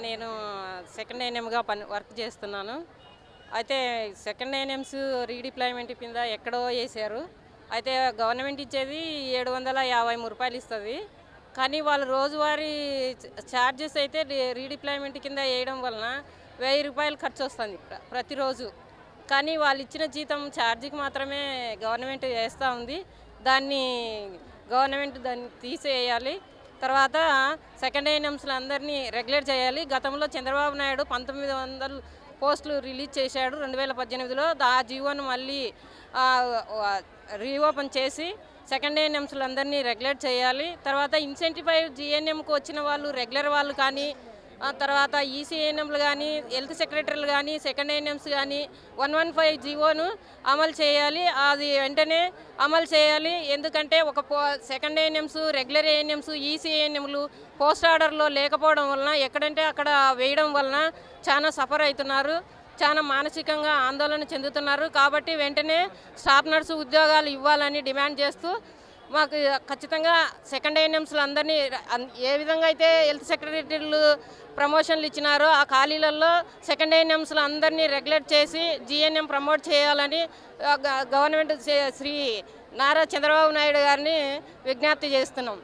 నేను second ఏఎన్ఎంగా work చేస్తున్నాను. అయితే సెకండ్ ఏఎన్ఎంస్ రీడిప్లాయ్మెంట్ కింద ఎక్కడో వేశారు. అయితే గవర్నమెంట్ ఇచ్చేది రూ. 753 ఇస్తుంది. కానీ వాళ్ళు రోజువారీ ఛార్జెస్ అయితే రీడిప్లాయ్మెంట్ కింద వేయడం వలన రూ. 1000 ఖర్చు వస్తుంది ప్రతిరోజు. కానీ వాళ్ళు ఇచ్చిన జీతం ఛార్జీకి మాత్రమే గవర్నమెంట్ వేస్తూ ఉంది. దాన్ని గవర్నమెంట్ దాన్ని తీసేయాలి. తర్వాత సెకండ్ ఏఎన్ఎంస్లు అందరినీ రెగ్యులేట్ చేయాలి. గతంలో చంద్రబాబు నాయుడు 1900 పోస్టులు రిలీజ్ చేశాడు 2018లో. ఆ జీవోను మళ్ళీ రీఓపెన్ చేసి సెకండ్ ఏఎన్ఎంస్లు అందరినీ రెగ్యులేట్ చేయాలి. తర్వాత ఇన్సెంటిఫైవ్ జీఎన్ఎంకు వచ్చిన వాళ్ళు రెగ్యులర్ వాళ్ళు కానీ, తర్వాత ఈసీఏఎన్ఎంలు కానీ, హెల్త్ సెక్రటరీలు కానీ, సెకండ్ ఏఎన్ఎంస్ కానీ 115 జీవోను అమలు చేయాలి. అది వెంటనే అమలు చేయాలి. ఎందుకంటే సెకండ్ ఏఎన్ఎంస్, రెగ్యులర్ ఏఎన్ఎంస్, ఈసీఏఎన్ఎంలు పోస్ట్ ఆర్డర్లో లేకపోవడం వలన ఎక్కడంటే అక్కడ వేయడం వలన చాలా సఫర్ అవుతున్నారు, చాలా మానసికంగా ఆందోళన చెందుతున్నారు. కాబట్టి వెంటనే స్టాఫ్ నర్సు ఉద్యోగాలు ఇవ్వాలని డిమాండ్ చేస్తూ మాకు ఖచ్చితంగా సెకండ్ ఏఎన్ఎంస్లు అందరినీ ఏ విధంగా అయితే హెల్త్ సెక్రటరీలు ప్రమోషన్లు ఇచ్చినారో ఆ ఖాళీలలో సెకండ్ ఏఎన్ఎంస్లు అందరినీ రెగ్యులేట్ చేసి జీఎన్ఎం ప్రమోట్ చేయాలని గవర్నమెంట్ శ్రీ నారా చంద్రబాబు నాయుడు గారిని విజ్ఞప్తి చేస్తున్నాం.